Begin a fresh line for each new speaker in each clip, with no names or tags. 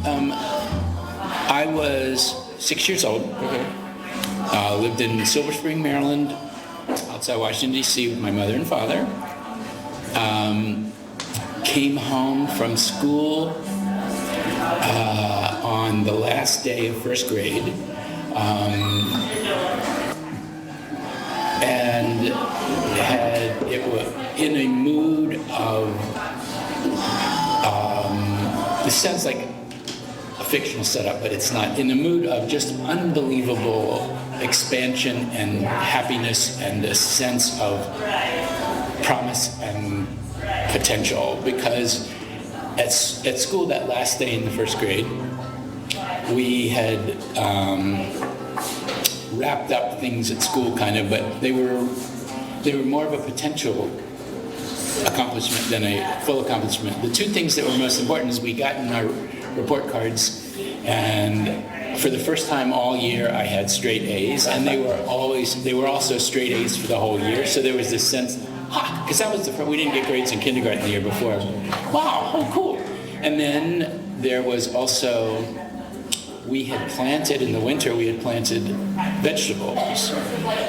I was 6 years old. Lived in Silver Spring, Maryland, outside Washington, D.C. with my mother and father. Came home from school on the last day of first grade. And was in a mood of, this sounds like a fictional setup, but it's not, in a mood of just unbelievable expansion and happiness and a sense of promise and potential, because at school that last day in the first grade, we had wrapped up things at school kind of, but they were more of a potential accomplishment than a full accomplishment. The two things that were most important is we got in our report cards, and for the first time all year I had straight A's, and they were also straight A's for the whole year, so there was this sense, because that was we didn't get grades in kindergarten the year before. Wow, oh cool. And then there was also, we had planted, in the winter, we had planted vegetables.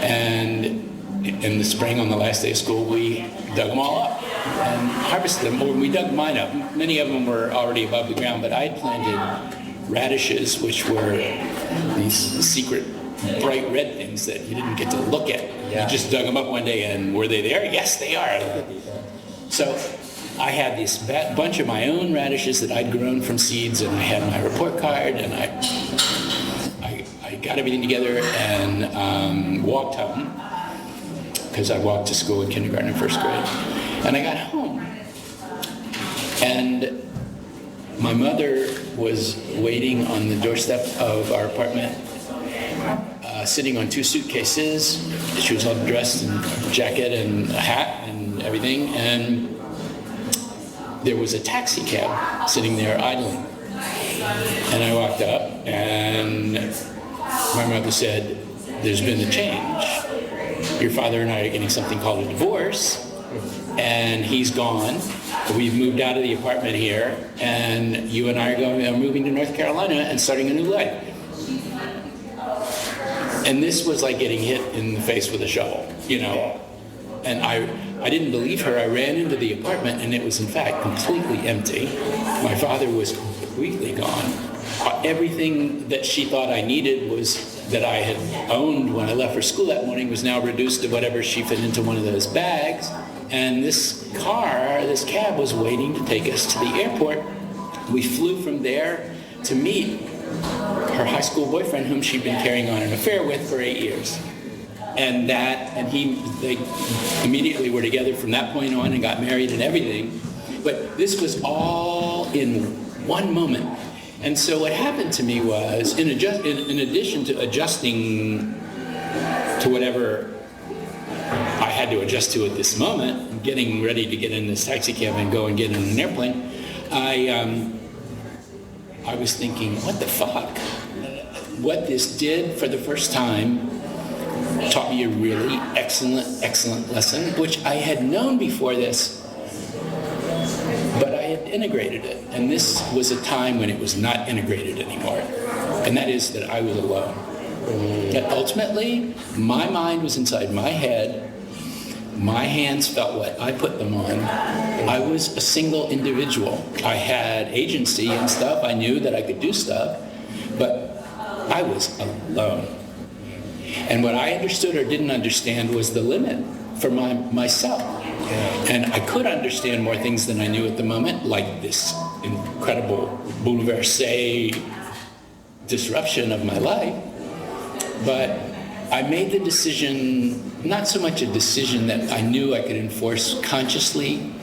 And in the spring, on the last day of school, we dug them all up and harvested them. Or we dug mine up. Many of them were already above the ground, but I had planted radishes, which were these secret bright red things that you didn't get to look at. Yeah. You just dug them up one day, and were they there? Yes, they are. So I had this bunch of my own radishes that I'd grown from seeds, and I had my report card, and I got everything together and walked home, because I walked to school in kindergarten and first grade. And I got home, and my mother was waiting on the doorstep of our apartment, sitting on two suitcases. She was all dressed in a jacket and a hat and everything, and there was a taxi cab sitting there idling. And I walked up, and my mother said, "There's been a change. Your father and I are getting something called a divorce, and he's gone. We've moved out of the apartment here, and you and I are moving to North Carolina and starting a new life." And this was like getting hit in the face with a shovel, you know. And I didn't believe her. I ran into the apartment, and it was in fact completely empty. My father was completely gone. Everything that she thought I needed that I had owned when I left for school that morning was now reduced to whatever she fit into one of those bags. And this cab was waiting to take us to the airport. We flew from there to meet her high school boyfriend, whom she'd been carrying on an affair with for 8 years. And they immediately were together from that point on and got married and everything. But this was all in one moment. And so what happened to me was, in addition to adjusting to whatever I had to adjust to at this moment, getting ready to get in this taxi cab and go and get in an airplane, I was thinking, what the fuck? What this did for the first time taught me a really excellent lesson, which I had known before this, but I had integrated it. And this was a time when it was not integrated anymore. And that is that I was alone. That ultimately, my mind was inside my head. My hands felt what I put them on. I was a single individual. I had agency and stuff. I knew that I could do stuff, but I was alone. And what I understood or didn't understand was the limit for myself. And I could understand more things than I knew at the moment, like this incredible bouleversé disruption of my life. But I made the decision, not so much a decision that I knew I could enforce consciously,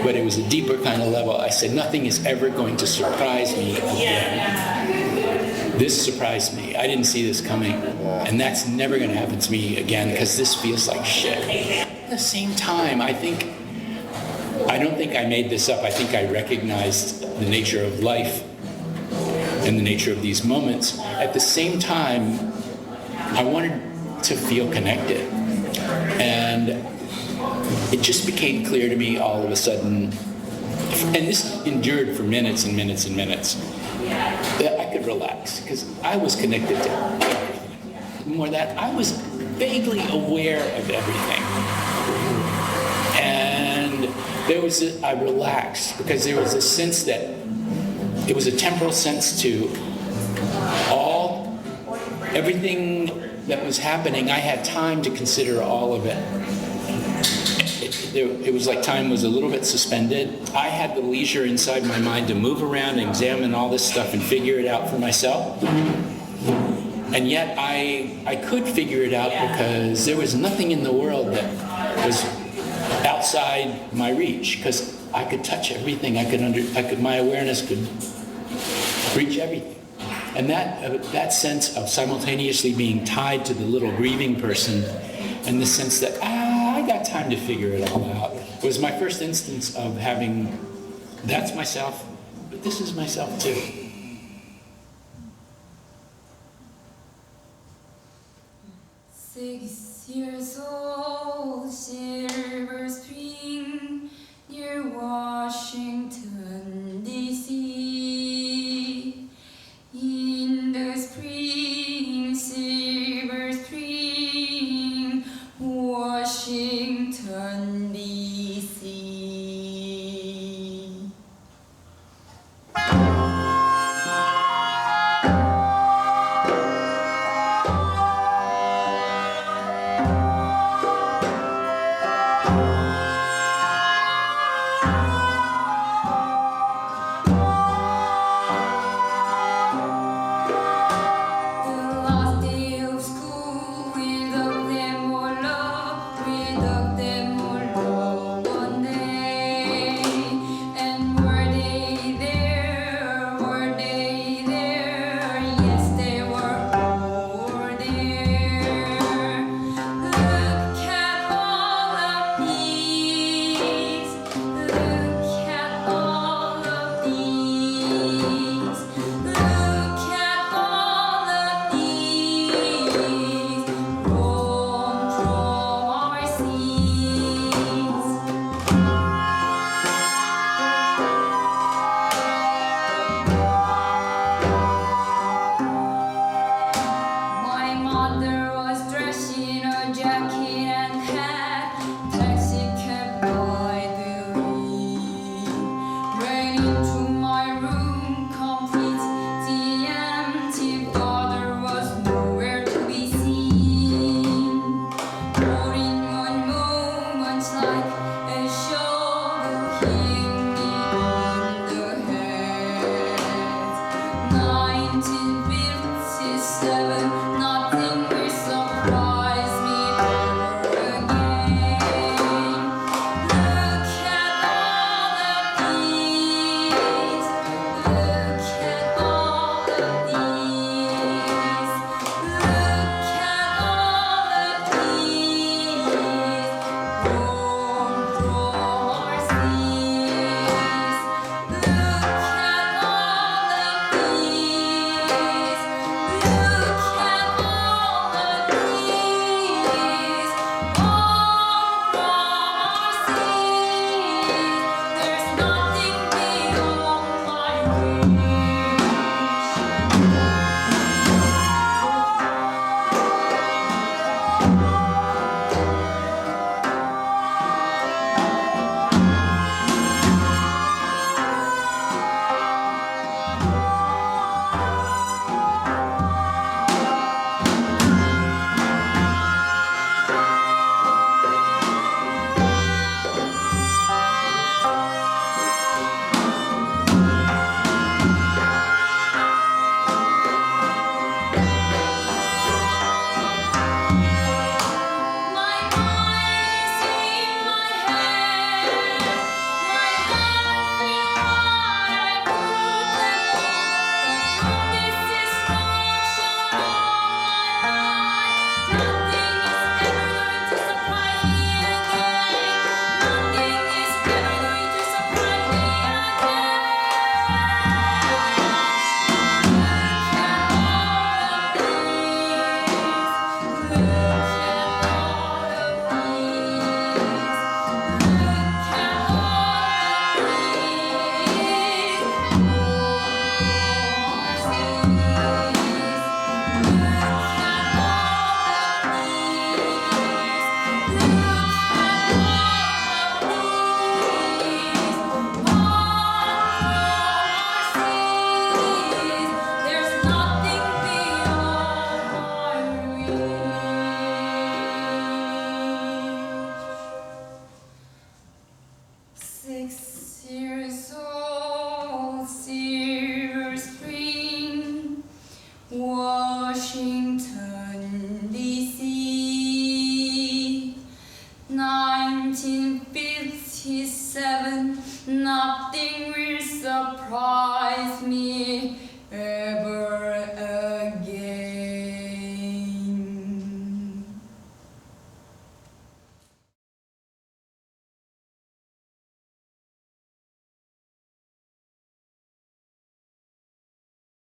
but it was a deeper kind of level. I said, nothing is ever going to surprise me again. This surprised me. I didn't see this coming. And that's never going to happen to me again, because this feels like shit. At the same time, I don't think I made this up. I think I recognized the nature of life and the nature of these moments. At the same time, I wanted to feel connected. And it just became clear to me all of a sudden and this endured for minutes and minutes and minutes, that I could relax because I was connected to everything. More than that, I was vaguely aware of everything. And I relaxed because there was a sense that it was a temporal sense to everything that was happening. I had time to consider all of it. It was like time was a little bit suspended. I had the leisure inside my mind to move around and examine all this stuff and figure it out for myself. And yet I could figure it out because there was nothing in the world that was outside my reach, because I could touch everything. My awareness could reach everything. And that sense of simultaneously being tied to the little grieving person, and the sense that I got time to figure it all out, was my first instance of having, that's myself, but this is myself too.
Six years old,